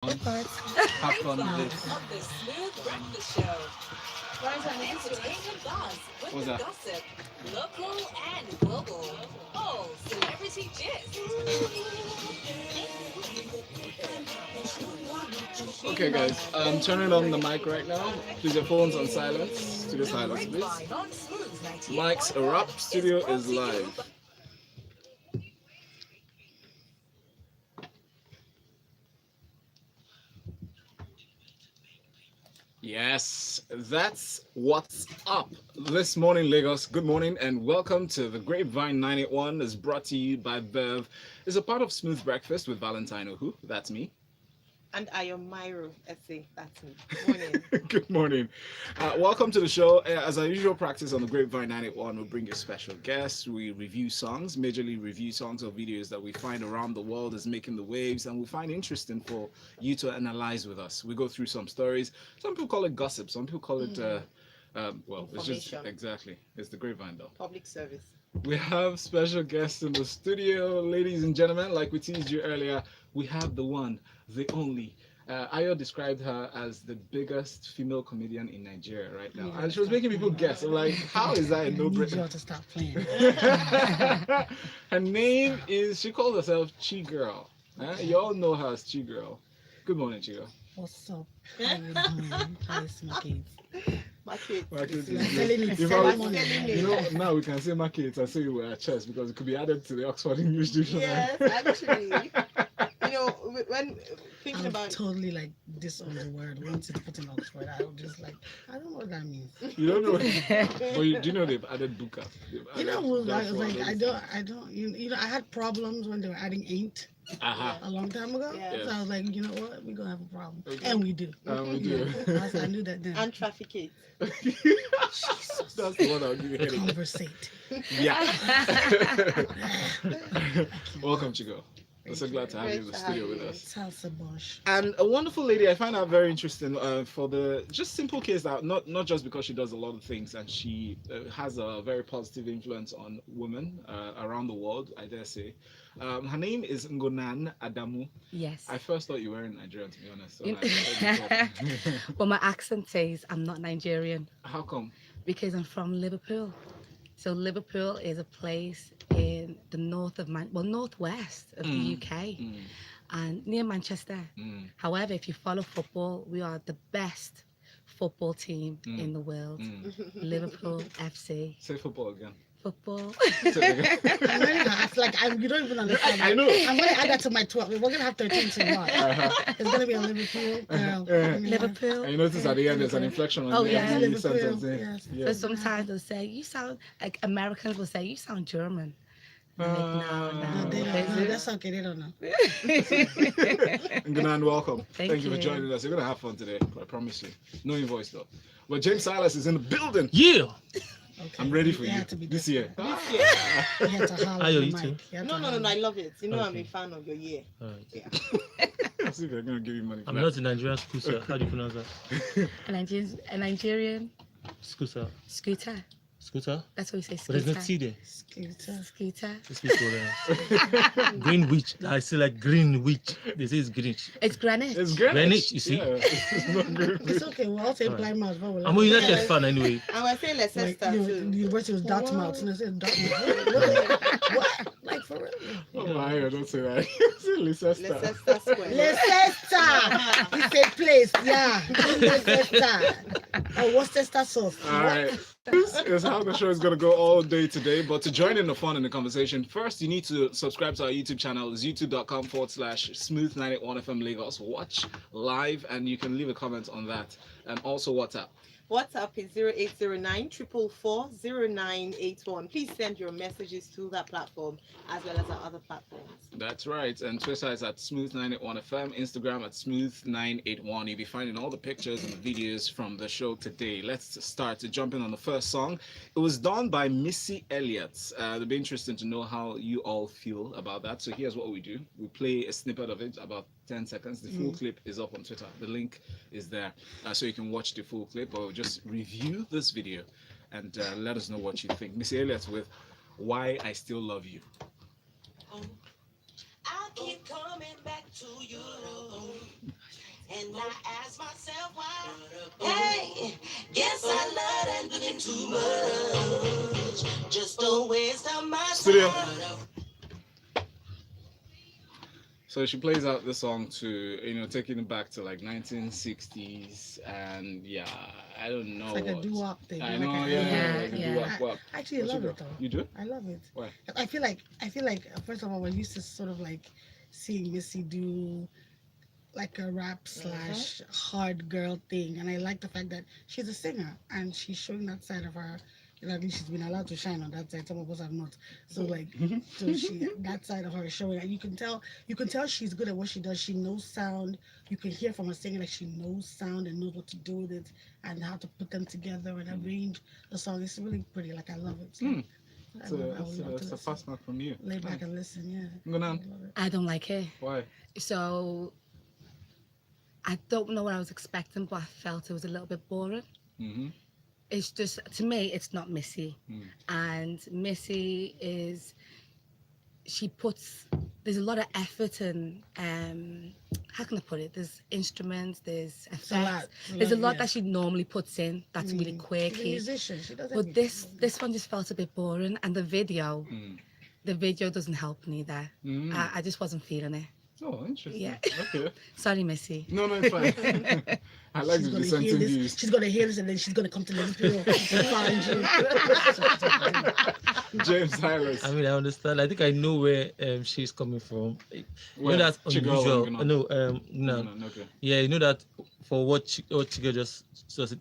Have fun with it. Of the Smooth Breakfast Show. Entertainment buzz with What's the that? gossip, local and global. Oh, celebrity gist. Okay, guys, I'm turning on the mic right now. Please, your phones on silence. Studio The silence, please. Grapevine on Smooth 98.1 Mics are up. FM is Studio brought is to you by live. Yes, that's what's up this morning, Lagos. Good morning and welcome to the Grapevine 981. Is brought to you by Bev. Is a part of Smooth Breakfast with Valentine Ohu. That's me. And Ayo Mairo Ese, that's me. Morning. Good morning. Welcome to the show. As our usual practice on the Grapevine 981, we bring you special guests. We review songs, majorly review songs or videos that we find around the world as making the waves, and we find interesting for you to analyze with us. We go through some stories. Some people call it gossip. Some people call it, well, it's just Information. exactly. It's the Grapevine, though. Public service. We have special guests in the studio, ladies and gentlemen. Like we teased you earlier, we have the one, the only. Ayo described her as the biggest female comedian in Nigeria right now, and she was making people guess. I'm like, how is that a I no need y'all brainer? to stop playing. Her name is, she calls herself Chi Girl. You all know her as Chi Girl. Good morning, Chi Girl. What's up? How you doing? How is my kids? Market. Market is You're good. telling me If it's I was- morning. you know, now we can say market and say we were at chess because it could be added to the Oxford English Dictionary. Yes, actually. When thinking I'm about totally like this on the word. Once it's put in Oxford, I'm just like, I don't know what that means. You don't know, but do you know they've added Buka? You know, I was like, I don't, you know, I had problems when they were adding ain't Aha. a long time ago. Yeah. So I was like, you know what, we're gonna have a problem, Okay. and we do. We do. I knew that then. and trafficate. Jesus. That's the one I'll give you a headache. Conversate. Yeah. Welcome, Chico. I'm so glad to have you in the Great to studio have with you. us. Salsa Bosch. And a wonderful lady, I find her very interesting for the just simple case that not just because she does a lot of things and she has a very positive influence on women around the world, I dare say. Her name is Ngunan Adamu. Yes. I first thought you were in Nigeria, to be honest. So You- I heard you talk. Well, my accent says I'm not Nigerian How come? because I'm from Liverpool. So Liverpool is a place in the north of northwest of the UK Mm, and near Manchester. mm, However, if you follow football, we are the best football team Mm. in the world. mm. Liverpool FC Say football again. football. Say it again. I'm gonna have, like, you don't even understand. I know. I'm gonna add that to my 12. We're gonna have 13 tomorrow. Uh-huh. It's gonna be a Liverpool girl. Liverpool. And you notice at the end there's an inflection on Oh, the yeah. end of the Liverpool, sentence. eh? yes. Yeah. So sometimes they'll say you sound like Americans will say you sound German. I'm like, no, No, they no. don't know. That's okay. They don't know. Ngunan, welcome. Thank you for you. joining us. You're gonna have fun today. I promise you. Know your voice though. But James Silas is in the building. Yeah. Okay. I'm ready for It you had to be this different. year. You had to holler Ayo, at the you mic. too? You had No, to no, no, holler. no. I love it. I'm a Okay. fan of your year. All right. Yeah. See if they're gonna give you money. For I'm that. not a Nigerian school, sir. How do you pronounce that? A Nigerian School, sir. scooter. Scooter? That's what we say. But Scooter. there's no T there. Scooter. Scooter. These people, green witch. I say like green witch. They say it's green. It's Greenwich. It's Greenwich. Greenwich, you see? Yeah. It's not Greenwich. It's okay. We'll all say Alright. Plymouth. But we'll I'm a have- United Yes. fan anyway. And we're saying like, Leicester the too. university was Dartmouth. And I said Dartmouth. What? Like for real? Oh my, don't say that. Say Leicester. Leicester Square. Leicester. He said place. Yeah. Leicester. Oh, Worcester sauce. All right. This is how the show is going to go all day today. But to join in the fun in the conversation, first you need to subscribe to our YouTube channel. It's youtube.com/smooth981FM Lagos. Watch live and you can leave a comment on that. And also WhatsApp. WhatsApp is 0809 444 0981. Please send your messages to that platform as well as our other platforms. That's right. And Twitter is at smooth981FM. Instagram at smooth981. You'll be finding all the pictures and the videos from the show today. Let's start to jump in on the first song. It was done by Missy Elliott. It'll be interesting to know how you all feel about that. So here's what we do. We play a snippet of it, about 10 seconds. The full clip is up on Twitter. The link is there. So you can watch the full clip or just review this video and let us know what you think. Missy Elliott with Why I Still Love You. I keep coming back to you. And I ask myself why. Hey, guess I love that thing too much. Just a waste of my Studio. time. So she plays out the song to, taking it back to like 1960s, and yeah, I don't know. It's like a what- doo-wop thing. I like know, a- yeah, like a yeah. doo-wop. Actually, I What's love your it girl? though. You do? I love it. Why? I feel like first of all, we're used to sort of like seeing Missy do like a rap slash hard girl thing, and I like the fact that she's a singer and she's showing that side of her. At least she's been allowed to shine on that side. Some of us have not. So like, so she that side of her is showing. And you can tell she's good at what she does. She knows sound. You can hear from her singing like she knows sound and knows what to do with it and how to put them together and arrange the song. It's really pretty. Like I love it. Hmm. I It's would a, love it's to a, it's a listen. fast mark from you. Lay back and listen. Yeah. Ngunan, I love it. I don't like it. why? So I don't know what I was expecting, but I felt it was a little bit boring. Mm-hmm. It's just, to me, it's not Missy. Mm. And Missy is, there's a lot of effort and, how can I put it? There's instruments, there's It's a lot. effects. There's a lot yeah. that she normally puts in that's really She's a quirky. musician. She does But everything. this one just felt a bit boring. And the video doesn't help neither. Mm. I just wasn't feeling it. Oh, interesting. Yeah. Okay. Sorry, Missy. No, it's fine. I like the She's gonna hear dissenting this. views. She's gonna hear this, and then she's gonna come to Liverpool and find you. James Silas. I mean, I understand. I think I know where she's coming from. You Where? know that's Chigul unusual. and Ngunan. No, no. No, okay. Yeah, you know that for what Chiga just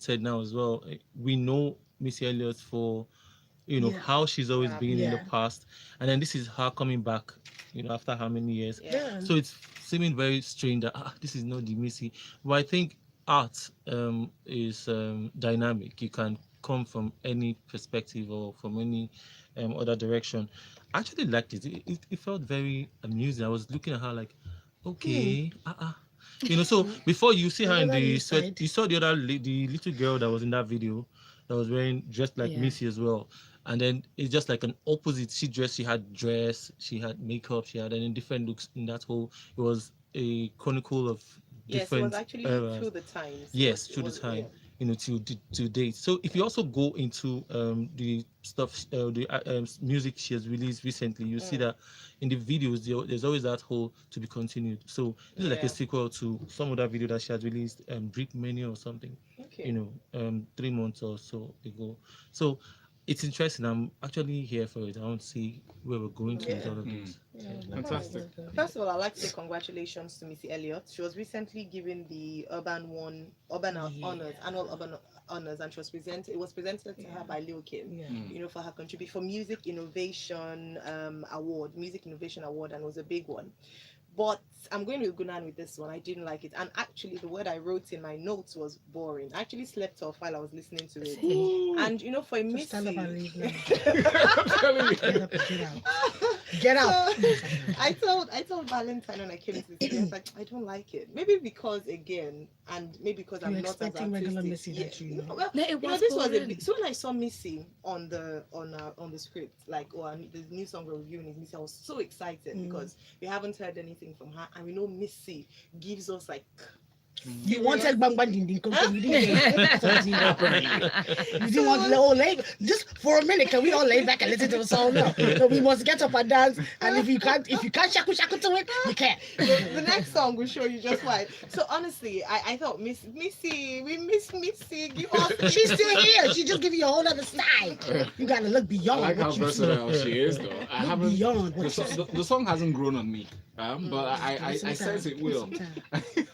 said now as well. We know Missy Elliott for, Yeah. how she's always been in the Yeah. past, and then this is her coming back. After how many years? Yeah. So it's seeming very strange that this is not the Missy. But I think art is dynamic. You can come from any perspective or from any other direction. I actually liked it. It felt very amusing. I was looking at her like, okay, So before you see her in Another the new sweat, side. you saw the the little girl that was in that video that was wearing dressed like Yeah. Missy as well. And then it's just like an opposite. She had dress, she had makeup, she had any different looks in that whole. It was a chronicle of Yes, it different was actually eras. through the times. Yes, It through the was- time, yeah. to date. So if you also go into the stuff, the music she has released recently, you see that in the videos there's always that whole to be continued. So this is like Yeah. a sequel to some other video that she has released, Brick Menu or something. Okay. 3 months or so ago. So it's interesting. I'm actually here for it. I want to see where we're going to with all of this. Fantastic. First of all, I'd like to say congratulations to Missy Elliott. She was recently given the Urban Honors, annual Urban Honors, and it was presented to her by Lil Kim. Yeah. For her contribution for Music Innovation Music Innovation Award, and it was a big one. But I'm going with Ngunan with this one. I didn't like it. And actually, the word I wrote in my notes was boring. I actually slept off while I was listening to it. And, for Just Missy... stand up and leave now. I'm telling you. Get up and get out. Get out. So, I told Valentine when I came to this, I was like, I don't like it. Maybe because I'm You're not as expecting regular artistic. Missy that you know. Well, No, it was this was a boring. big, so when I saw Missy on the script, like, the new song we're reviewing is Missy, I was so excited because we haven't heard anything from her, and we know Missy gives us like. You wanted Bang Bang Ding Ding Kong Kong, you didn't get it. You didn't want to lay just for a minute. Can we all lay back and listen to the song now? So we must get up and dance. And if you can't shaku shaku to it, you can't. The next song will show you just why. So honestly, I thought Missy, we miss Missy. Give us. She's still here. She just give you a whole other style. You gotta look I beyond. like how what you see. versatile she is, though. I Look haven't. beyond what you see. The song hasn't grown on me, but I sense it will.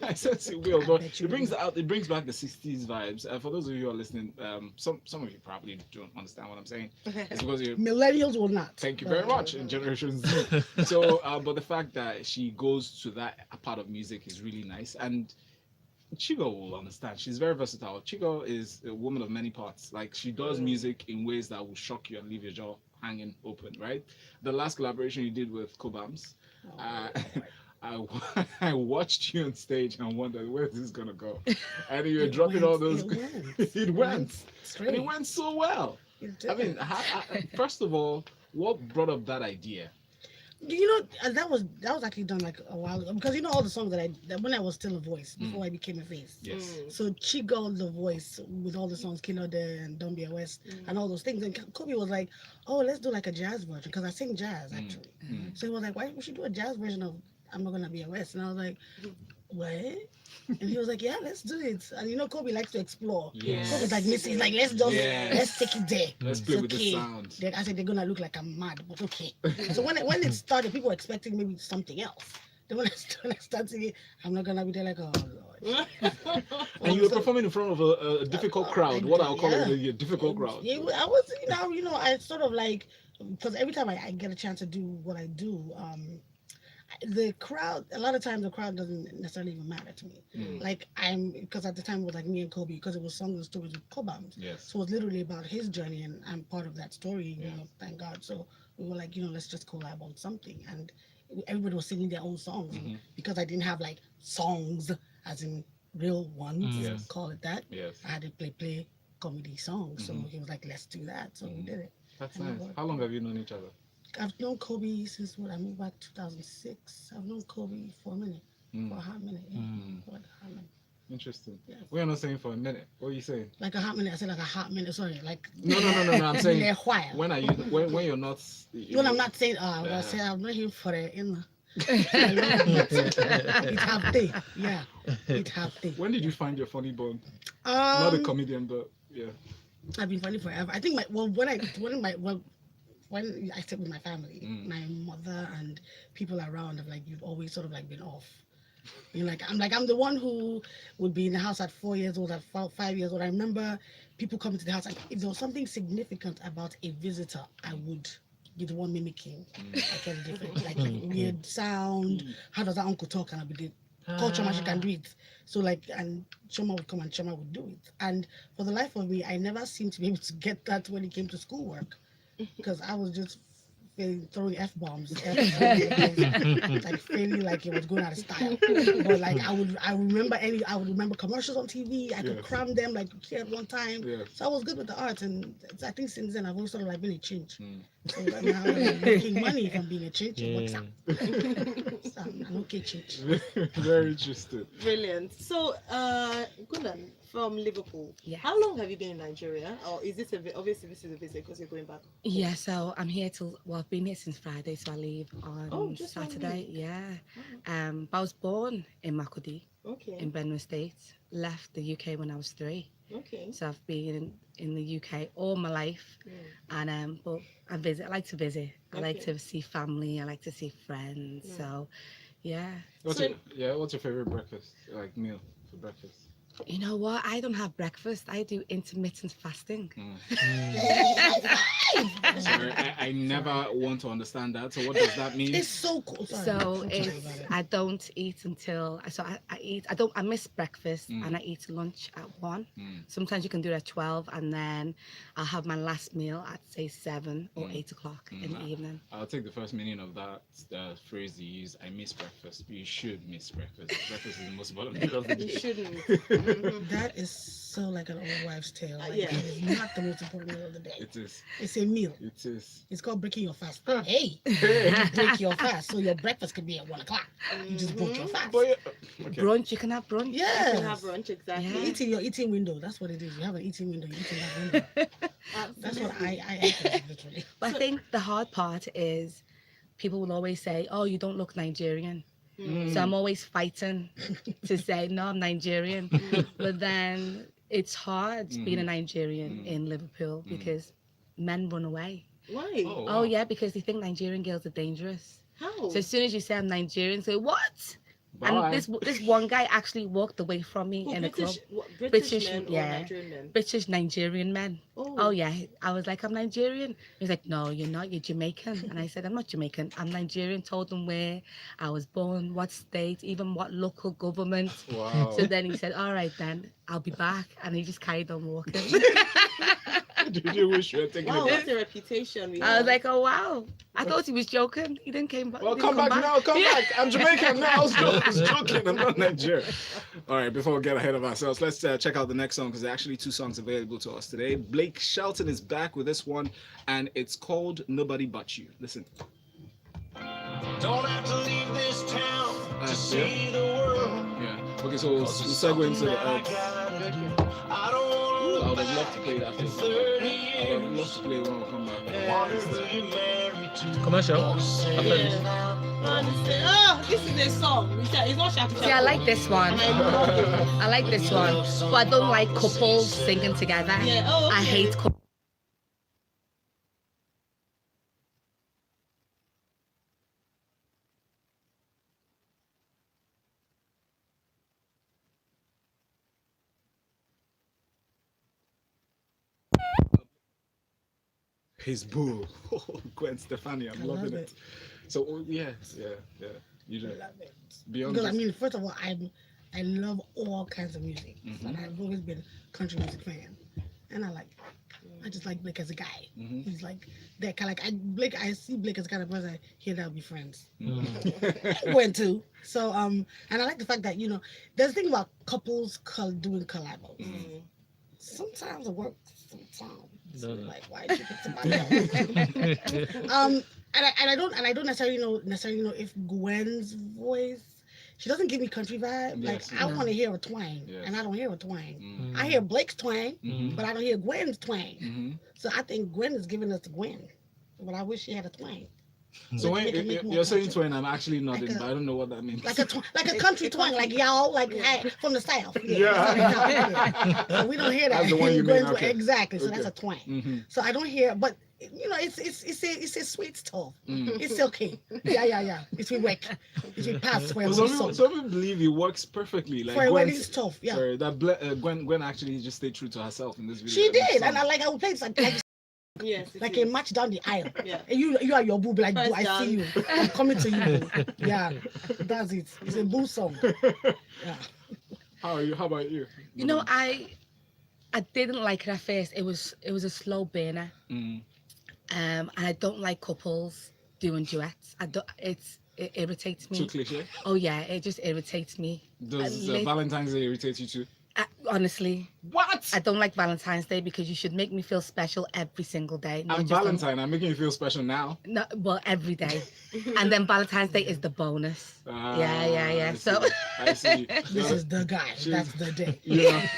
I sense it will, but bet you it brings back the 60s vibes. For those of you who are listening, some of you probably don't understand what I'm saying. It's because you're. Millennials will not. Thank you very much in Generation Z. So, but the fact that she goes to that part of music is really nice, and Chigo will understand. She's very versatile. Chigo is a woman of many parts. Like, she does music in ways that will shock you and leave your jaw hanging open, right? The last collaboration you did with Kobams, I watched you on stage and wondered where this is gonna go, and you were dropping all those. It went, and it went so well. I mean, first of all, what brought up that idea? You know, that was actually done like a while ago because you know all the songs that when I was still a voice before I became a face. Yes. So Chigul the voice with all the songs Kilo De and Don't Be a West and all those things. And Kobe was like, "Oh, let's do like a jazz version because I sing jazz actually." So he was like, "Why we should do a jazz version of I'm Not Gonna Be a West?" And I was like, "What?" And he was like, "Yeah, let's do it." And you know, Kobe likes to explore. Yes. Kobe's like, "Missy, like let's just Yes. let's take it there." Let's play It's with the okay. sound. Then I said they're gonna look like I'm mad, but okay. So when it started, people were expecting maybe something else. Then when I started singing, I'm not gonna be there like, oh Lord. And you were performing in front of a difficult crowd. What I'll call Yeah. it a difficult crowd. Yeah, I was, I sort of like because every time I get a chance to do what I do, the crowd. A lot of times the crowd doesn't necessarily even matter to me. Like because at the time it was like me and Kobe because it was songs and stories with Cobams. Yes. So it was literally about his journey, and I'm part of that story. You know, thank God. So we were like, let's just collab on something, and everybody was singing their own songs because I didn't have like songs as in real ones, Yes. call it that. Yes. I had to play comedy songs. So he was like, let's do that. So we did it. That's And it nice. worked. How long have you known each other? I've known Kobe since I moved back 2006. I've known Kobe for a minute, for a hot minute. Yeah. For like a hot minute. Interesting. Yeah. We're not saying for a minute. What are you saying? Like a hot minute. I said like a hot minute. Sorry, like No. I'm been saying there a while. when are you? When you're not? When I'm not saying, I say I'm not here for it. It have to. Yeah, it have to. When did you find your funny bone? Not a Um, comedian, but yeah. I've been funny forever. I think when I sit with my family, my mother and people around, have like you've always sort of like been off. I'm the one who would be in the house at 4 years old, at 5 years old. I remember people coming to the house, and if there was something significant about a visitor, I would be the one mimicking like a different, like weird sound. How does that uncle talk? And I'll be the culture she can do it. So and Choma would come and Choma would do it. And for the life of me, I never seemed to be able to get that when it came to schoolwork because I was just throwing f-bombs, like feeling like it was going out of style. But like I would remember commercials on TV. I could cram them like here at one time. Yeah. So I was good with the arts, and I think since then I've always sort of like been a change. So right now I'm making money from being a change. What's up? So I'm okay change. Very interesting. Brilliant. So, Ngunan, from Liverpool. Yes. How long have you been in Nigeria? Or is this obviously this is a visit because you're going back? Yeah, so I'm here I've been here since Friday, so I leave on Just 1 Saturday. week. Yeah. But I was born in Makudi, Okay. in Benue State. Left the UK when I was 3. Okay. So I've been in the UK all my life, and but I like to visit. I like Okay. to see family. I like to see friends. So, yeah. What's So- your favorite breakfast? Like meal for breakfast? You know what? I don't have breakfast. I do intermittent fasting. Sorry, I never want to understand that. So what does that mean? It's so cool. Sorry, So I'm sorry it's about it. I don't eat until I miss breakfast and I eat lunch at 1. Sometimes you can do it at 12, and then I'll have my last meal at say 7 or 8 o'clock in the evening. I'll take the first meaning of that phrase you use. I miss breakfast. You should miss breakfast. Breakfast is the most important meal of the You day. shouldn't. That is so like an old wives' tale. Like, Yeah. It is not the most important meal of the day. It is. It's a meal. It is. It's called breaking your fast. Hey, you break your fast, so your breakfast could be at 1 o'clock. You just broke your fast. But okay. Brunch, you can have brunch. You Yeah, can have brunch, exactly. Yeah. Eating your eating window. That's what it is. You have an eating window. You eat in that window. That's what I eat literally. But I think the hard part is people will always say, "Oh, you don't look Nigerian." So I'm always fighting to say, "No, I'm Nigerian." But then it's hard being a Nigerian in Liverpool because men run away. Why? Oh, Oh yeah, because they think Nigerian girls are dangerous. How? So as soon as you say I'm Nigerian, say what? Bye. And this one guy actually walked away from me Who, in a club. British British, men or yeah. Nigerian men? British Nigerian men. Oh. Oh yeah, I was like, I'm Nigerian. He's like, no, you're not. You're Jamaican. And I said, I'm not Jamaican. I'm Nigerian. Told him where I was born, what state, even what local government. Wow. So then he said, all right, then I'll be back. And he just carried on walking. Did you wish you had taken Wow, it what's back? the reputation we I was have? like, oh wow. I thought he was joking. He didn't came back. Well, didn't come back now. Come Yeah. back. I'm Jamaican now. I was joking. I'm not Nigerian. All right, before we get ahead of ourselves, let's check out the next song because there are actually 2 songs available to us today. Blake Shelton is back with this one, and it's called Nobody But You. Listen. Don't have to leave this town to Yeah. see the world. Yeah. Okay, so we'll segue into the I don't I would wanna have loved to play that. in first. 30 I would have years. loved to play when we come back. Wonder who you married to. Commercial. Oh, this is a song. It's not Shaka. See, I like this one. And I love it. I like this one, but I don't like couples singing together. Yeah. Oh, okay. I hate couples. His boo. Gwen Stefani, I'm I loving love it. it. So yeah. You do. I love it. Beyond Because I this- mean, first of all, I love all kinds of music, Mhm. and I've always been a country music fan, and I just like Blake as a guy. Mhm. He's like that kind of Blake. I see Blake as the kind of person I hear that would be friends. Mhm. Gwen too. So and I like the fact that there's a thing about couples doing collabos. Mhm. Sometimes it works. Sometimes it's No. like why did you pick somebody else? And I don't necessarily know if Gwen's voice. She doesn't give me country vibe. Yes. Like I want to hear a twang, Yes. and I don't hear a twang. Mhm. I hear Blake's twang, Mhm. but I don't hear Gwen's twang. Mhm. So I think Gwen is giving us Gwen, but I wish she had a twang, So when Make it make more you're saying country. twin, I'm actually nodding, Like a- but I don't know what that means. like a country twang, like y'all, like hey, from the south. Yeah. So we don't hear that. That's the one you Gwen's mean, okay. Exactly. So Okay. that's a twang. Mhm. So I don't hear, but it's a sweet stuff. Mhm. It's okay. Yeah. It's we work. It's we pass for a Well, song. some people believe it works perfectly. Like For a wedding Gwen's- stuff, yeah. Sorry, that Gwen actually just stayed true to herself in this video. She in this did, and song. I would play it Yes. like a match down the aisle. Yeah. And you are your boo, like First I see down. you. I'm coming to you. Boo. Yeah, that's it. It's a boo song. Yeah. How are you? How about you? You know, I didn't like it at first. It was a slow burner. Mm. And I don't like couples doing duets. It irritates Too me. cliche. Oh yeah, it just irritates me. Does Like- Valentine's Day irritate you too? Honestly, What? I don't like Valentine's Day because you should make me feel special every single day. not I'm just on- Valentine. I'm making you feel special now. No, well, every day. And then Valentine's Day is the bonus. Yeah. I So see. I see. This is the guy. She's- That's the day. Yeah.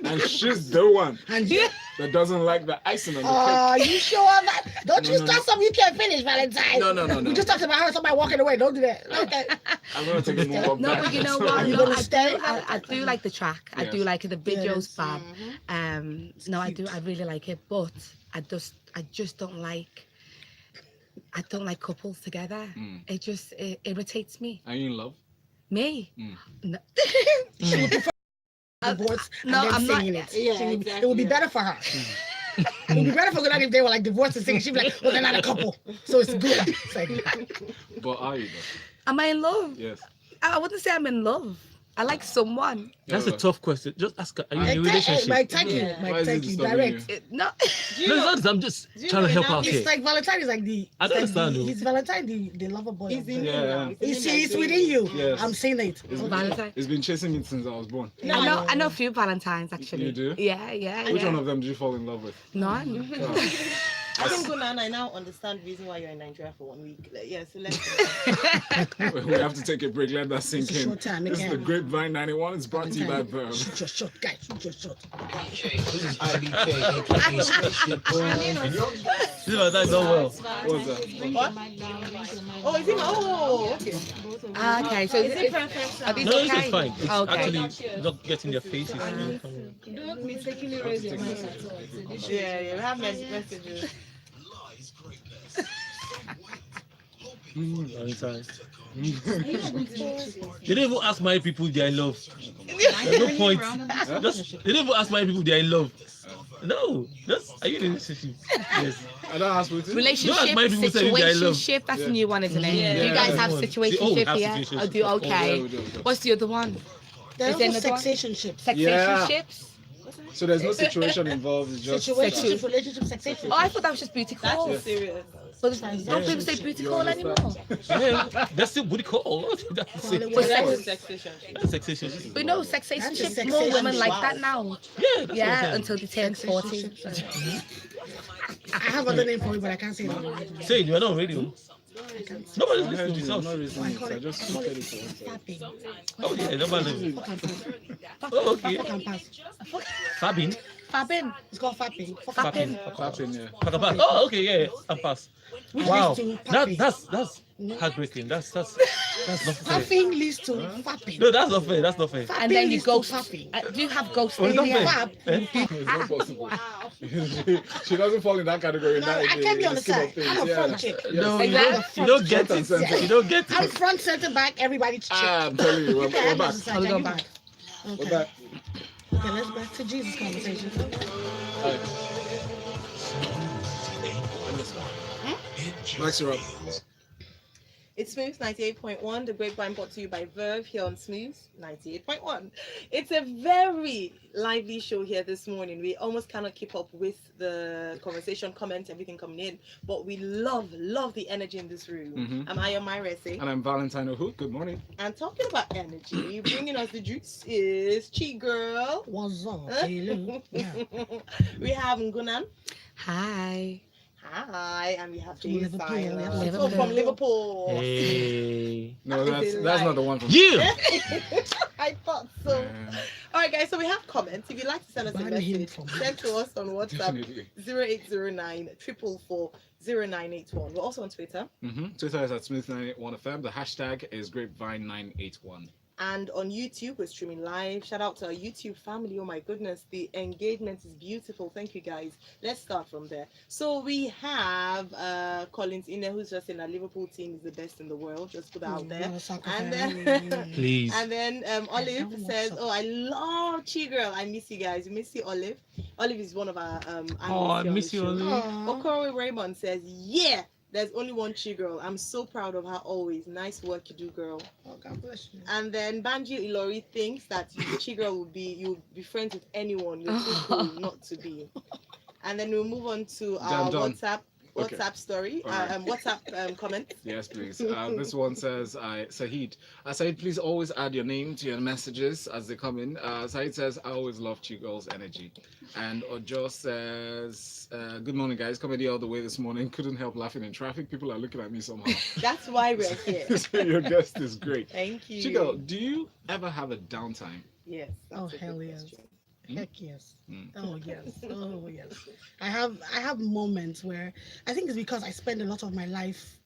And she's the one And you, that doesn't like the icing on the cake. you sure of that? Don't you No. start something you can't finish, Valentine. No. We just talked about how somebody walking away. Don't do that. Okay. I'm gonna take a move up no, back. but you know So- what? Are you No, gonna stay? I do like the track. I do Yes. like it. The video's Yes. fab. No, I do. cute. I really like it, but I just don't like. I don't like couples together. Mm. It irritates me. Are you in love? Me? Mm. No. She would prefer divorce and no, then I'm not- singing it. Yeah, It would exactly, be yeah. better for her. It would be better for Ngunan if they were like divorced and singing. She'd be like, well, they're not a couple, so it's good. It's like, But are you though? Am I in love? Yes. I wouldn't say I'm in love. I like someone. That's a Yeah. tough question. Just ask her, are you in a Mike, relationship? thank you. Yeah. Why Mike, is it thank you. disturbing Direct. you? No. No, it's not, I'm just do you trying to know help now out It's here. like Valentine is like the. I don't it's like understand, the- though. He's Valentine, the lover boy. He's of in the- you now. Yeah. You see, it's within you. Yes. I'm saying it. It's Valentine. It's been chasing me since I was born. No. I know a few Valentines actually. You do? Yeah. Which one of them did you fall in love with? None. Oh. I think Ngunan, I now understand the reason why you're in Nigeria for 1 week. Like, yeah, so let's. We have to take a break. Let that sink It's a in. short time, This is the again. Grapevine 91. It's brought to you by Verb. Shoot your shot, guys. Shoot your shot. This is IBK, aka Spaceship Boy. This is that not well. What's that? Oh, is it? Oh, okay. Okay, so Is it perfect? are these No, okay? this is fine. It's Okay. actually not getting their faces. Don't mistakenly raise your voice at all. Yeah, we have messages. Valentine. They didn't even ask my people if they are in love. There's no point. They didn't even ask my people if they are in love. No, are you in a relationship? Yes. I don't ask with it. Relationship, my people say they are in love. situationship, that's Yeah. a new one, isn't it? Yeah. Do you guys Yeah. have Oh, we situationship have here? situationship. Oh, do you? Oh, Okay. yeah, we do. What's the other one? There's Is there also another one? sexationships. Situationships? So there's no situation involved. It's just Situationship, relationship, sexation. Oh, I thought that was just booty That's call. just serious. But don't people say booty You call understand? anymore? Yeah, that's still booty call. That's it. But That's sex, sexation. That's sexation. but no, That's sexationship. just More women sexation. like Wow. that now. Yeah, that's what I'm Yeah, saying. until they turn 40. I have other name for it, but I can't say it. Say, you are not on radio. Nobody's I heard listening to you. his I'm house. not I listening. call So I it, just I call put it it to one side. fapping. Oh yeah, nobody. Fuck and pass. Oh okay. Fuck and pass. Fabbing. Fapping. It's called fapping. Fuck and Fapping. pass. Fapping, yeah. Fuck about. Oh okay, yeah, and pass. Which Wow, leads to that papping. that's No. heartbreaking. That's not fair. Fapping leads to fapping. No, that's not fair. That's not fair. Fapping And then you leads to ghost. fapping. Do you have ghost? Oh, it's not When you fair. fap, Eh? you fap. It's not possible. she doesn't fall in that category. No, that, I can't be on the scheme of side. things, I'm a yeah. front chick. No, Exactly. you don't get Front and it. center. You don't get I'm it. front, center, back, everybody's chick. I'm telling you, we're Okay, I'm back. on the side, I'll go you back. We're Okay. back. Okay, let's back to Jesus conversation. Alright. Max, you're up. It's Smooth 98.1, the Grapevine brought to you by Verve here on Smooth 98.1. It's a very lively show here this morning. We almost cannot keep up with the conversation, comments, everything coming in, but we love the energy in this room. Mhm. I'm Ayo Mairo Ese. And I'm Valentine Ohu. Good morning. And talking about energy, bringing us the juice is Chigul. What's up? Hello. Yeah. We have Ngunan. Hi. Hi, and we have From Jay Liverpool, Silas. Liverpool. Oh, from Liverpool. Hey. No, That is that's a not lie. the one from. Yeah. I thought so. All right, guys. So we have comments. If you'd like to send us a Ban him message, from send to us on WhatsApp Definitely. 0809 444 0981. We're also on Twitter Twitter is at Smooth981FM. The hashtag is Grapevine981. and on YouTube. We're streaming live. Shout out to our YouTube family. Oh my goodness, the engagement is beautiful. Thank you, guys. Let's start from there. So we have Collins in there, who's just saying that Liverpool team is the best in the world. Just put that out there. And then Please. And then Olive don't watch says, soccer. "Oh, I love Chi Girl. I miss you guys. You miss you, Olive. Olive is one of our analysts Oh, I here on miss the you, show. Olive. Okoro Raymond says, "Yeah, there's only one Chi Girl. I'm so proud of her always. Nice work you do, girl." Oh, God bless you. And then Banji Ilori thinks that Chi Girl will be friends with anyone. You're too cool not to be. And then we'll move on to our Done. WhatsApp Okay. story, All right. WhatsApp comment. Yes, please. This one says, Saeed. Saeed, please always add your name to your messages as they come in. Saeed says, I always love you girls' energy. And Ojo says, good morning, guys. Coming here all the way this morning. Couldn't help laughing in traffic. People are looking at me somehow. That's why we're here. So your guest is great. Thank you. Chico, do you ever have a downtime? Yes. Oh, that's a hell good yes. question. Heck yes. Mm. Oh yes. Oh yes. I have moments where I think it's because I spend a lot of my life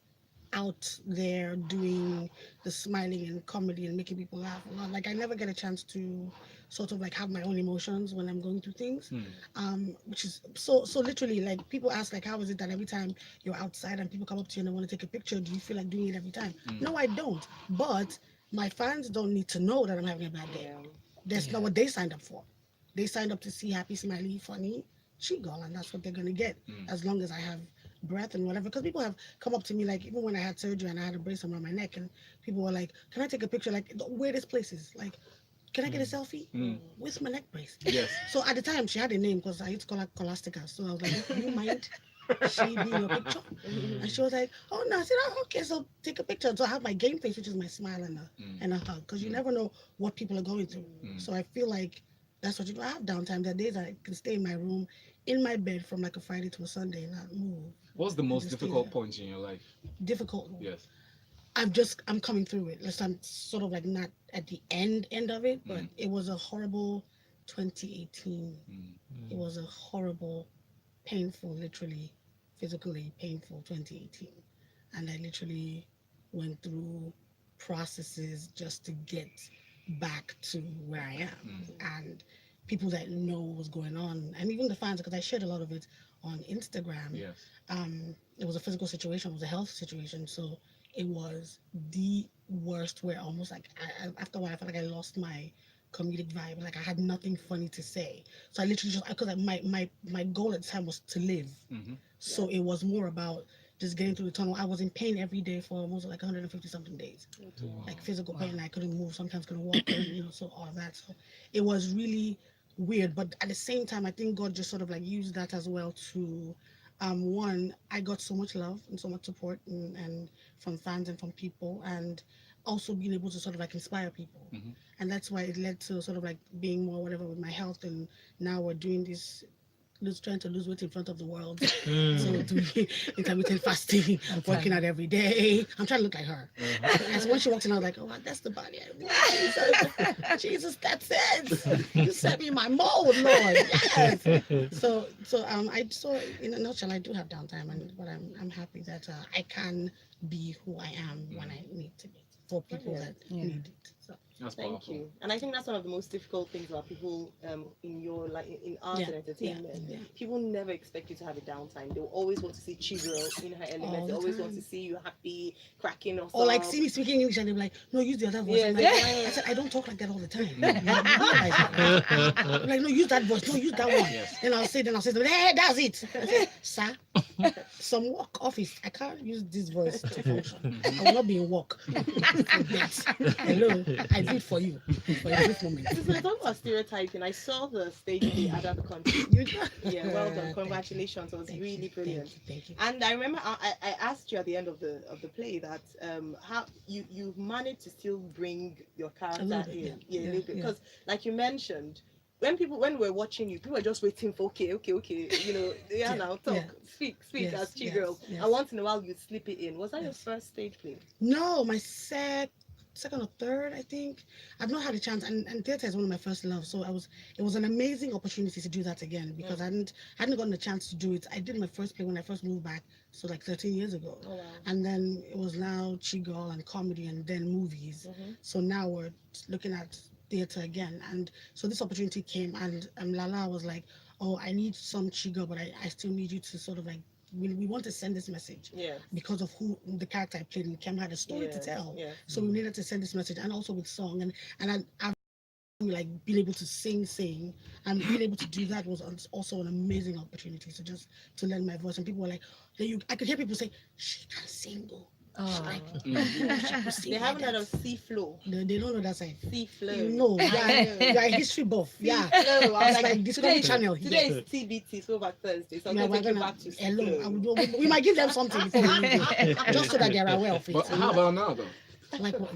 out there doing the smiling and comedy and making people laugh a lot. Like I never get a chance to sort of like have my own emotions when I'm going through things. Which is so literally like people ask like how is it that every time you're outside and people come up to you and they want to take a picture, do you feel like doing it every time? No, I don't. But my fans don't need to know that I'm having a bad day. Yeah. That's not what they signed up for. They signed up to see happy, smiley, funny Chigul, and that's what they're gonna get as long as I have breath and whatever. Because people have come up to me like even when I had surgery and I had a brace around my neck, and people were like, "Can I take a picture?" Like the weirdest places. Like, can I get a selfie? Where's my neck brace? Yes. So at the time she had a name because I used to call her Colastica. So I was like, "Do you mind she be in your picture?" And she was like, "Oh no." I said, "Oh, okay, so take a picture." So I have my game face, which is my smile and a hug, because you never know what people are going through. So I feel like that's what you do. I have downtime. There are days I can stay in my room, in my bed from like a Friday to a Sunday and not move. What's the most just stay difficult there. point in your life? Difficult. Yes. I'm coming through it. Like, I'm sort of like not at the end of it, but it was a horrible 2018. It was a horrible, painful, literally, physically painful 2018. And I literally went through processes just to get back to where I am. And people that know what's going on, and even the fans, because I shared a lot of it on Instagram. Yes. It was a physical situation, it was a health situation, so it was the worst. Where almost like after a while, I felt like I lost my comedic vibe. Like I had nothing funny to say, so I literally just because my goal at the time was to live. So it was more about just getting through the tunnel. I was in pain every day for almost like 150 something days, like physical pain. I couldn't move, sometimes couldn't walk, so all of that. So it was really weird. But at the same time, I think God just sort of like used that as well to, one, I got so much love and so much support and from fans and from people, and also being able to sort of like inspire people. And that's why it led to sort of like being more whatever with my health. And now we're doing this trying to lose weight in front of the world. So Mm. doing intermittent fasting, working out every day. I'm trying to look like her. And so when she walked in, I was like, oh, that's the body I want. Jesus, Jesus, that's it. You set me in my mold, Lord. Yes. So in a nutshell, I do have downtime, but I'm happy that I can be who I am when I need to be for people that need it. So. That's Thank powerful. you. And I think that's one of the most difficult things about people in your in art and entertainment. Yeah. People never expect you to have a downtime. They will always want to see Chigul in her element. They the always want time. to see you happy, cracking or Or like see me speaking English and they're like, no, use the other voice. Yeah, I'm like, I said, I don't talk like that all the time. You realize that? I'm like, no, use that voice. No, use that one. Yes. Then I'll say, hey, that's it. I say, sir, some work office. I can't use this voice to function. I will not be in work. Hello, I did for you for a brief moment. So I talk about stereotyping. I saw the stage play at the country. Yeah, well done. Congratulations. It was really brilliant. Thank you. And I remember I asked you at the end of the play that how you managed to still bring your character bit, in, yeah. a little bit, Yeah. because like you mentioned, when we're watching you, people are just waiting for okay, now talk, speak Yes, as yes, girl, yes. and once in a while you slip it in. Was that your first stage play? No, my second or third, I think. I've not had a chance, and theater is one of my first loves. So it was an amazing opportunity to do that again because I hadn't gotten a chance to do it. I did my first play when I first moved back, so like 13 years ago. Oh wow. And then it was now Chigul and comedy and then movies. So now we're looking at theater again. And so this opportunity came and Lala was like, oh, I need some Chigul, but I still need you to sort of like, we want to send this message because of who the character I played, and Kim had a story to tell. So we needed to send this message, and also with song, and I've like been able to sing, and being able to do that was also an amazing opportunity. So just to learn my voice, and people were like, I could hear people say, she can sing. They haven't heard of sea flow. They don't know that side. Sea flow. No, you are a history buff. Flow. It's like Discovery Channel. Today is TBT, so back Thursday. So I'm going to take you back to sea flow. We might give them something before we leave, just so that they're aware of it. But how about now, though? Like what?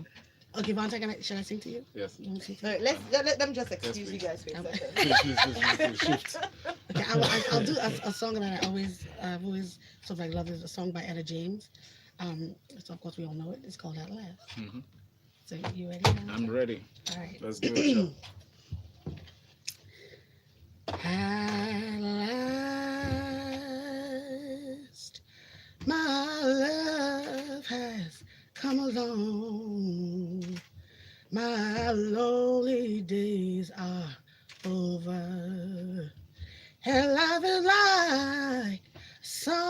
Okay, Valentine, should I sing to you? Yes. You want to sing to me? Let them just excuse you guys for a second. Please, shift. Okay, I'll do a song that I've always sort of like love. Is a song by Etta James. So of course we all know it. It's called At Last. So you ready? I'm ready. All right. Let's give it a shot. At last, my love has come along. My lonely days are over. And life is like a song.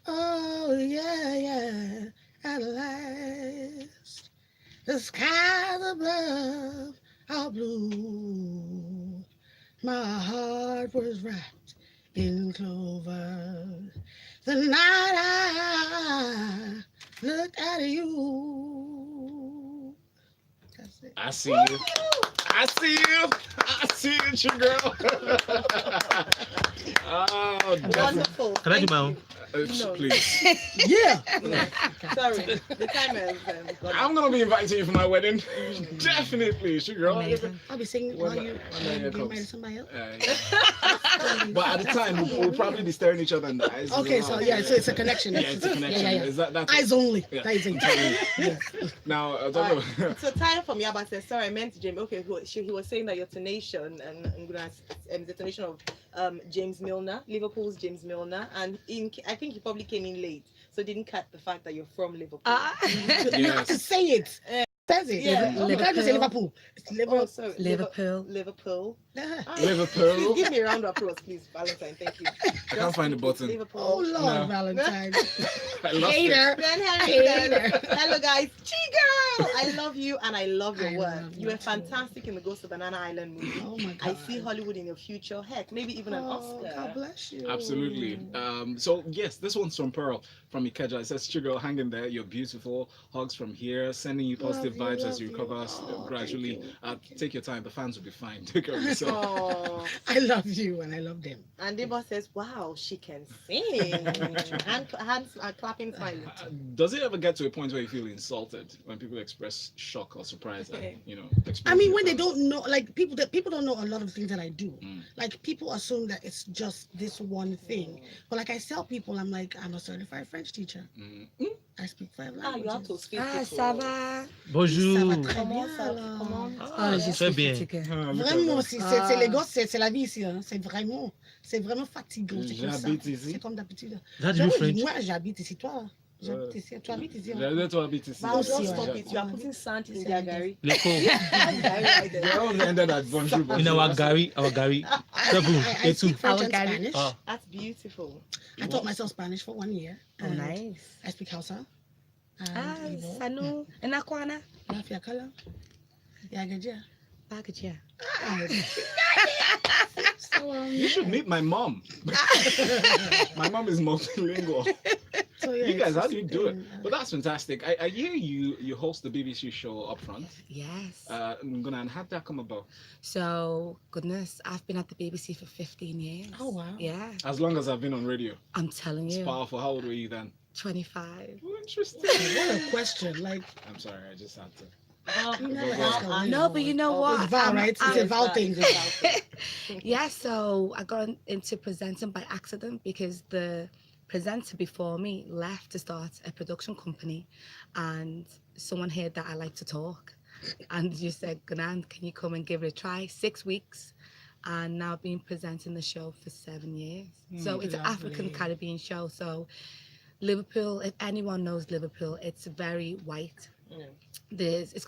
Oh, yeah. At last, the skies above are blue. My heart was wrapped in clover. The night I looked at you. That's it. I see you. I see you, girl. Oh, Wonderful. Can I do my own? No. Please. Yeah. Sorry, the time has gone. I'm gonna be inviting you for my wedding. Definitely, girl. Amazing. I'll be singing while you get comes. married to somebody else. But at the time, we'll probably be staring each other in the eyes. Okay, so it's a connection. Yeah, it's a connection. Yeah. Is that's Eyes only. Yeah. That is it. Yes. Now, So Tyler from Yaba says, sorry, I meant James. Okay, he was saying that your tonation and the tonation of James Milner, Liverpool's James Milner, and I think he probably came in late, so didn't cut the fact that you're from Liverpool. You have to say it. Says it. Yeah. You can't just say Liverpool. It's Liverpool. Sorry, Liverpool. Liverpool. Liverpool. Give me a round of applause, please, Valentine. Thank you. I can't find the button. Liverpool. Oh Lord, No. Valentine. I lost it. Hater. Hater. Hello guys, Chigul! I love you and I love your I work. love You you were too. fantastic in the Ghost of Banana Island movie. Oh my I God. see Hollywood in your future. Heck, maybe even an Oscar. God bless you. Absolutely. So yes, this one's from Pearl from Ikeja. It says, "Chigul, hang in there. You're beautiful. Hugs from here. Sending you positive positive love vibes as you you. recover us Oh, thank gradually. you. Take your time. The fans will be fine. Take care of yourself. Oh. I love you and I love them. And Debo says, "Wow, she can sing." Hands are clapping, smiling. Does it ever get to a point where you feel insulted when people express shock or surprise at, I exposing mean, your when they talent? don't know, like people don't know a lot of things that I do. Mm. Like people assume that it's just this one thing. But like I tell people, I'm like, I'm a certified French teacher. Mm. I speak 5 Ah, you have to languages. speak. Ah, it ça to- va? Ça va Bonjour. très Comment bien, ça? alors. Comment? Ah, je très suis bien. fatiguée. Ah, look at Vraiment, that. c'est les gosses, c'est la vie ici. Hein. C'est vraiment fatigant. C'est comme ça. J'habite ici. C'est comme d'habitude. That you Oui, French? moi, j'habite ici. Toi, j'habite ici. Tu habites ici. Hein. J'allais toi habiter ici. But Aussi, don't ouais. stop it. You are putting sand in C'est their la gari. L'écho. They all ended at bonjour. In bonjour. our gari. Trouble. I speak French Our and Gary. Spanish. Ah. That's beautiful. I taught myself Spanish for 1 year. Oh, and nice. I speak Hausa. Ah, And Igbo. sanu. Enakwana? Lafia Kala. Yagaja. Bagaja. So, You should meet my mom. My mom is multilingual. so yeah, You guys, it's how just do you do it? been, But that's fantastic. I hear you host the BBC show up front. Yes. Ngunan, how'd that come about? So, goodness, I've been at the BBC for 15 years. Oh, wow. Yeah, As long as I've been on radio. I'm telling It's you. powerful. How old were you then? 25. Oh, interesting. What a question. Like, I'm sorry, I just had to. you never Go ask on. a No, but you know Oh, what? It's Val, right? It's a Val thing. Yeah, so I got into presenting by accident because the presenter before me left to start a production company, and someone heard that I like to talk and just said, Ngunan, can you come and give it a try? 6 weeks. And now I've been presenting the show for 7 years. So it's an African Lovely. Caribbean show. So Liverpool, if anyone knows Liverpool, it's very white.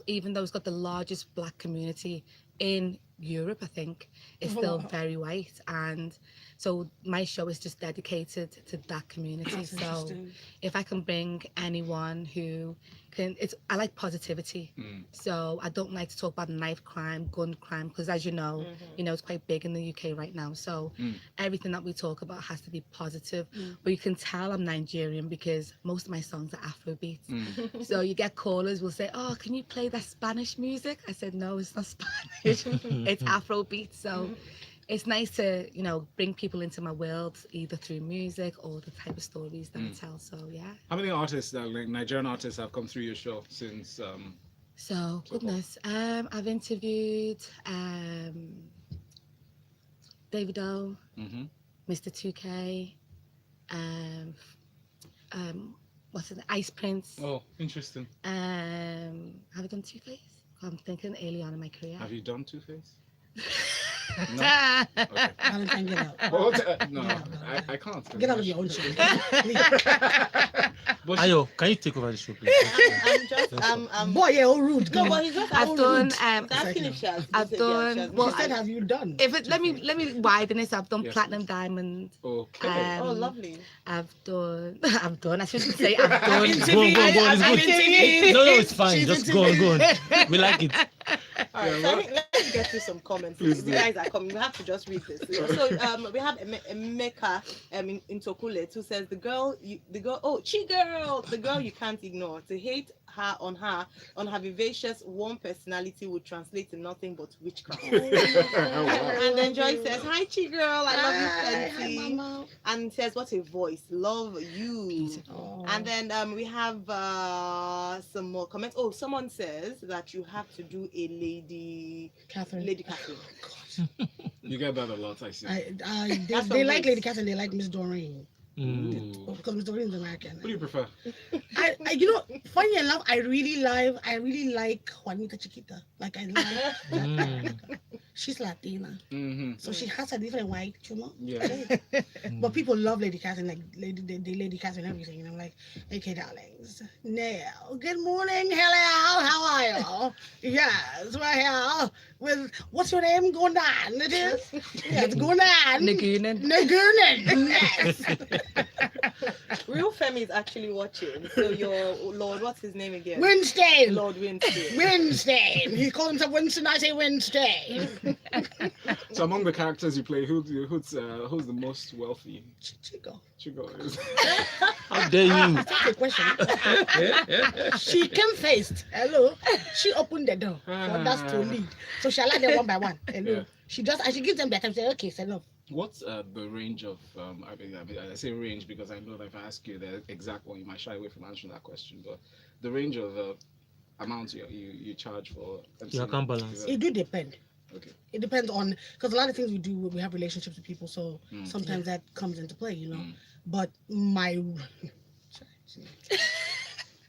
Even though it's got the largest black community in Europe, I think, it's still Wow. very white. And so my show is just dedicated to that community. That's So interesting. if I can bring anyone who can, I like positivity. Mm. So I don't like to talk about knife crime, gun crime, because as you know, it's quite big in the UK right now. So Mm. everything that we talk about has to be positive. Mm. But you can tell I'm Nigerian because most of my songs are Afrobeats. Mm. So you get callers will say, "Oh, can you play that Spanish music?" I said, "No, it's not Spanish. It's Afrobeat." So it's nice to, bring people into my world either through music or the type of stories that I tell. So yeah. How many artists, like Nigerian artists, have come through your show since? So goodness, I've interviewed Davido, Mhm. Mr. 2K, what's it, Ice Prince. Oh, interesting. Have I done Two Face? I'm thinking early on in my career. Have you done Two Face? No. no. Okay. Valentine, get out. Well, no, Yeah. I can't. 'cause Get out my of your own show- show. But Ayo, can you take over the show, please? I'm just, Boy, you're all rude. No, Come but on. he's just I've asking- done. he's asking if she has. I've she said, yeah, she done- has- well, She said, have you done? If it let me widen this. I've done Yes. platinum diamond. okay. Oh, lovely. I've done. I shouldn't say I've done. Go on, it's good. No, it's fine. She's Just go on. We like it. All right, so I think let's get through some comments. Please The do. guys are coming. We have to just read this. So we have Emeka in Tokule who says the girl, Chigul, the girl you can't ignore. To hate her on her vivacious warm personality would translate to nothing but witchcraft. Oh, wow. And then Joy says, "Hi, Chigul, I love you Hi, plenty." Mama. And says, "What a voice, love you." Oh. And then we have some more comments. Oh, someone says that you have to do a Lady Catherine. Catherine. You get that a lot, I see. They That's they some like ways. Lady Catherine, they like Miss Doreen. Ooh. Because Miss Doreen is American. What do you prefer? Funny enough, I really like Juanita Chiquita. Like I like she's Latina. Mm-hmm. So she has a different white humor. Yeah. But people love Lady Catherine, like Lady Catherine and everything. And I'm like, okay, darlings. Now, good morning, hello, how are you? Yes, we're here with, what's your name? Ngunan, it is? Yes, Ngunan. Ngunan. Ngunan, yes. Real Femi is actually watching. So your Lord, what's his name again? Wednesday. Lord Winstead. Wednesday. He called himself Winston. I say Wednesday. So among the characters you play, who's the most wealthy? Chico. Chico is. How dare you? That's the question. She came first. Hello. She opened the door for us to lead. So she allowed them one by one. Hello. Yeah. She gives them their time. She said, okay, enough. What's the range of I say range because I know that if I ask you the exact one, you might shy away from answering that question. But the range of amount you charge for You can't balance. It do depend. Okay. It depends on, because a lot of things we do, we have relationships with people, so sometimes that comes into play, you know. But my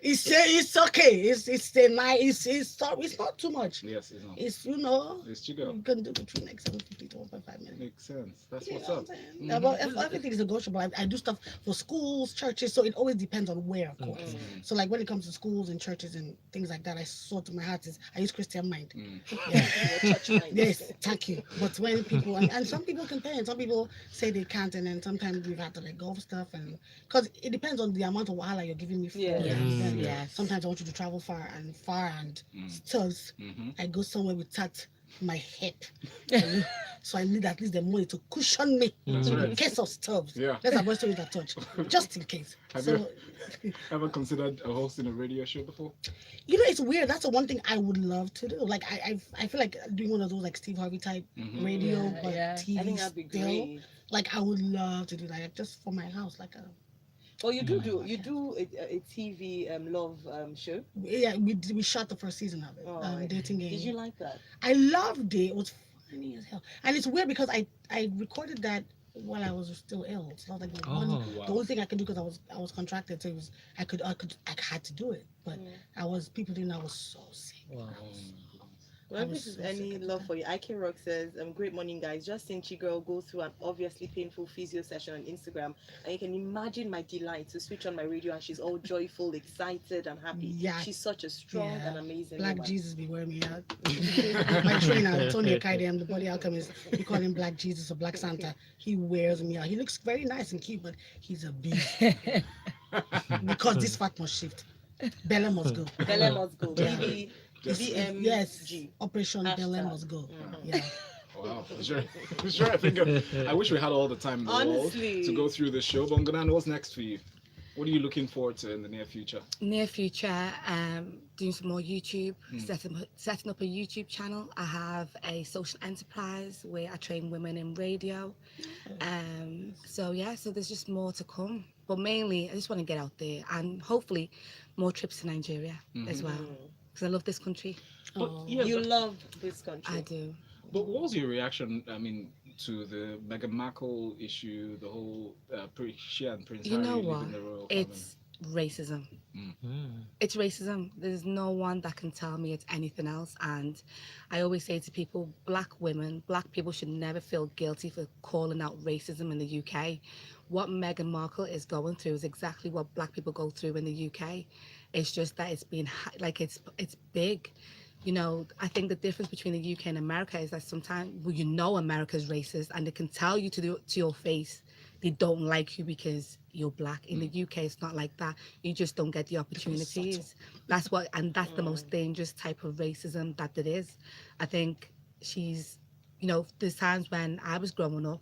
it's okay. It's not too much. Yes, it's not. It's, you know, It's Chico. you can do between like 750 to 1.5 million. Makes sense. That's You what's know up. what I'm saying? But everything is negotiable. I do stuff for schools, churches, so it always depends on where, of course. So like when it comes to schools and churches and things like that, I sort of my heart is I use Christian mind. Yeah. Yes, thank you. But when people and some people can pay and some people say they can't, and then sometimes we've had to let go of stuff, and because it depends on the amount of wahala you're giving me for. Yeah. Then Yes. sometimes I want you to travel far and still I go somewhere without my hip. So I need at least the money to cushion me That's right. in case of stuff. Yeah. Let's avoid stories that touch, just in case. Have So, you ever considered hosting a radio show before? you know, it's weird. That's the one thing I would love to do. Like I feel like doing one of those like Steve Harvey type radio, Yeah, but yeah. TV I think that'd be still. great. Like I would love to do that, like, just for my house, like a. Well, you do a TV love show. Yeah, we shot the first season of it. Oh, Dating Game. Did you like that? I loved it. It was funny as hell, and it's weird because I recorded that while I was still ill. So I was like the wow. only thing I could do because I was contracted, so it was I had to do it, but people didn't know I was so sick. Wow. Well, if was this is so sick any at the love time. for you, IK Rock says, great morning, guys. Just seen Chigul go through an obviously painful physio session on Instagram. And you can imagine my delight to switch on my radio and she's all joyful, excited, and happy. Yeah. She's such a strong and amazing Black woman. Jesus be wearing me out. My trainer, Tony Akaidem, the body alchemist, we call him Black Jesus or Black Santa. He wears me out. He looks very nice and cute, but he's a beast. Because this fat must shift. Bella must go. Bella must go. Yeah. BBMG. Yes, Operation Hashtag. Bella must go. Yeah. Wow, sure. I think I wish we had all the time in the Honestly. world to go through this show. But Ngunan, what's next for you? What are you looking forward to in the near future? Near future, doing some more YouTube, setting up a YouTube channel. I have a social enterprise where I train women in radio. So there's just more to come. But mainly, I just want to get out there and hopefully more trips to Nigeria as well. Because I love this country. But, You love this country. I do. But what was your reaction? I mean, to the Meghan Markle issue, the whole she and Prince You Harry know leaving what? the royal It's racism. It's racism. There's no one that can tell me it's anything else. And I always say to people, black people should never feel guilty for calling out racism in the UK. What Meghan Markle is going through is exactly what black people go through in the UK. It's just that it's been it's big. You know, I think the difference between the UK and America is that sometimes, America's racist and they can tell you to your face they don't like you because you're black. In the UK, it's not like that. You just don't get the opportunities. That's the most dangerous type of racism that it is. I think there's times when I was growing up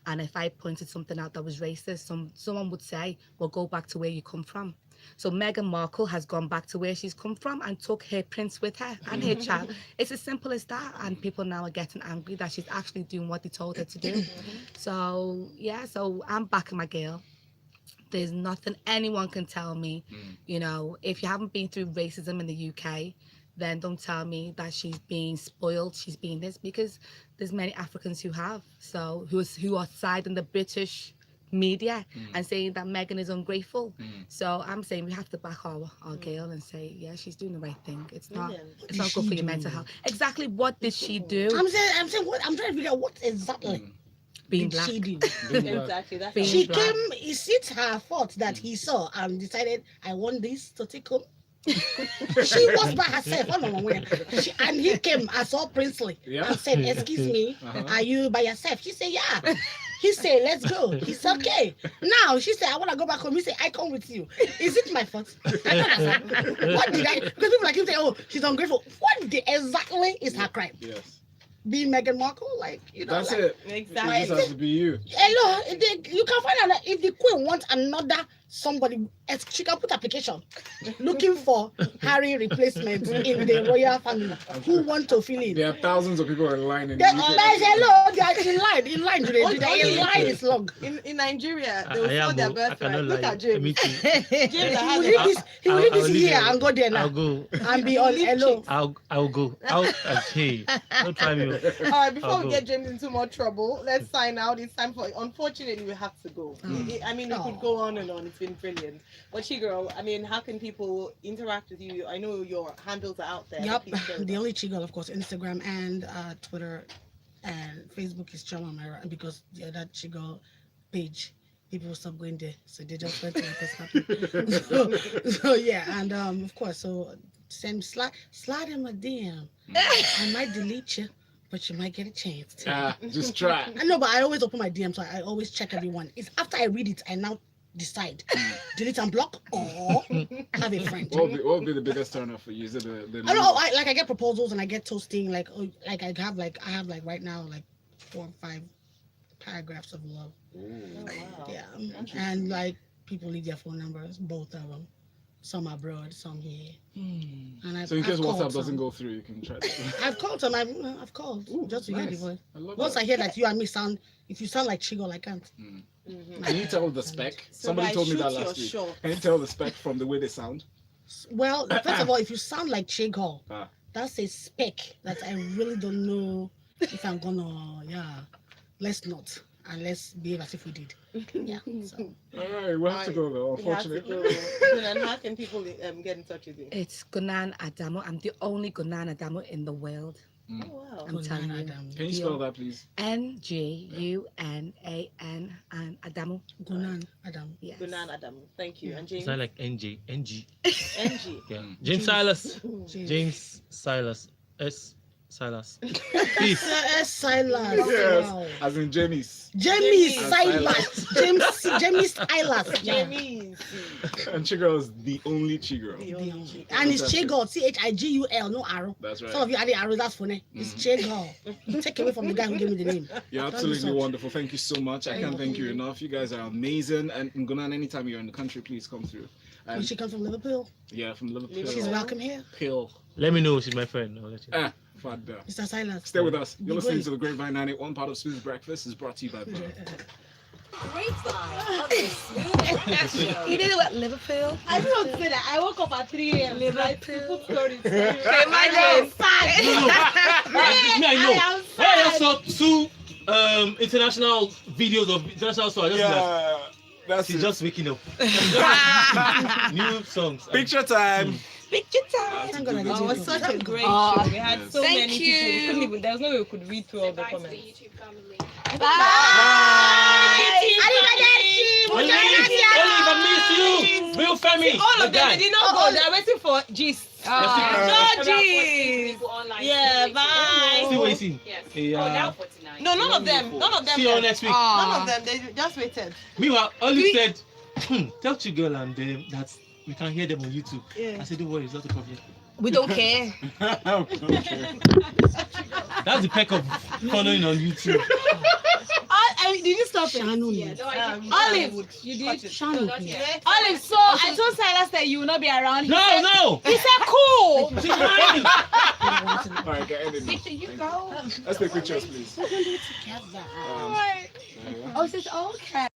and if I pointed something out that was racist, someone would say, well, go back to where you come from. So Meghan Markle has gone back to where she's come from and took her prince with her and her child. It's as simple as that. And people now are getting angry that she's actually doing what they told her to do. So I'm backing my girl. There's nothing anyone can tell me. If you haven't been through racism in the UK, then don't tell me that she's being spoiled, she's being this, because there's many Africans who have. So who are siding the British media and saying that Meghan is ungrateful. So I'm saying we have to back our girl and say, yeah, she's doing the right thing. It's not good for your mental health. Exactly what did she do? I'm saying what I'm trying to figure out what exactly Being did black. she do? Exactly. That's Being She black. came, it's her fault that he saw and decided I want this to take home. She was by herself. And he came as all princely and said, excuse me, are you by yourself? She said, yeah. He said, let's go. He's okay. Now she said, I want to go back home. He said, I come with you. Is it my fault? I don't understand. What did I? Because people like him say, oh, she's ungrateful. What exactly is her crime? Yes. Being Meghan Markle, like, you know, That's like, it. Exactly. It just has to be you. hello, you can find out that if the queen wants another somebody, she can put application looking for Harry replacement in the royal family who want to fill in. There are thousands of people in line. Hello, they are in line today. Oh, The line is long. In Nigeria, they will sell their birthright. Look at Me James. too. James He that will has leave this, he will leave I'll this leave here it. and go there I'll now go. and be on hello. I'll go. Hey, don't try me. All right, before I'll we go. get James into more trouble, let's sign out. It's time for. Unfortunately, we have to go. I mean, we could go on and on. It's been brilliant. But Chigul, I mean, how can people interact with you? I know your handles are out there. Yep, Please share with the us. only Chigul, of course, Instagram and Twitter and Facebook is Ayo Mairo, because the other Chigul page, people will stop going there, so they just went to the person. So yeah, and of course, so slide him a DM. I might delete you, but you might get a chance to. Just try. I know, but I always open my DM, so I always check everyone. It's after I read it, I now decide delete and block or have a friend. What would be the biggest turn off for you? Is it the I don't know. I get proposals and I get toasting. Like I have right now like 4 or 5 paragraphs of love. Oh, wow. Yeah, and like people leave their phone numbers, both of them. Some abroad, some here. And So in case I've called WhatsApp doesn't some. go through, you can try to. I've called some. I've called just to hear the Nice. voice. I love Once that. I hear that you and me sound, if you sound like Chigul, I can't. Can you tell the spec? So Somebody guys, told me that shoot your last week. shot. Can you tell the spec from the way they sound? Well, first of all, if you sound like Chigul, Ah. that's a spec that I really don't know if I'm gonna. Yeah, let's not, and let's behave as if we did. Yeah. So. All right, we'll have to go though, You have to unfortunately. go. Ngunan, how can people get in touch with you? It's Ngunan Adamu. I'm the only Ngunan Adamu in the world. Oh, wow. I'm telling you. Can you spell that, please? Ngunan and Adamu. Ngunan Adamu. Yes. Ngunan Adamu. Thank you. And James? It's not like NG. NG. Yeah. James Silas. James Silas. Silas. Peace. Silas. Yes, Wow. as in Jamie's. Jamie Jamie. Silas. Jamie Silas. Yeah. Jamie. And Chigul is the only Chigul. The only chick. And it's Chigul, Chigul, no arrow. That's right. Some of you added arrow, that's funny. It's Chigul. Take away from the guy who gave me the name. You're Don't absolutely do such. wonderful. Thank you so much. I can't thank you enough. You guys are amazing. And Ngunan, anytime you're in the country, please come through. When And she comes from Liverpool, yeah, from Liverpool. she's welcome here. Pill. Let me know. She's my friend. I'll let you know. Father. Mr. Silas. Stay with us. You're Be listening great. to the Grapevine 981 part of Smooth Breakfast. Is brought to you by Bro. Grapevine on the Smooth Breakfast Show. You did it at Liverpool. I just want to say that I woke up at 3 a.m. Liverpool. Stories. Imagine. Me, I know. I am I just saw 2 international videos of international songs. Yeah, that's She's it. just waking up. New songs. Picture time. Picture time. Thank God I didn't Oh, it was do such a great Oh, show. We had so thank many people. We you. couldn't even, there was no way we could read through all the comments. Olive, I miss you. Real family. All of The them, guy. they did not go. They're waiting for gist. No gist. Yeah, bye. Still waiting. Yes. Yeah. No, none of them. None of them. See you all left. next week. None of them. They just waited. Meanwhile, Olive said, tell Chigul and them that we can hear them on YouTube. Yeah. I said, don't worry, it's not a problem. We don't care. That's the perk of following on YouTube. Did you stop it? Shannon. Olive, you did. Shannon. Olive, so I told Silas that you will not be around. No. He said, cool. She's mine. All right, get ended. Picture, you go. Let's take pictures, please. Together. Um, Oh, it's just okay.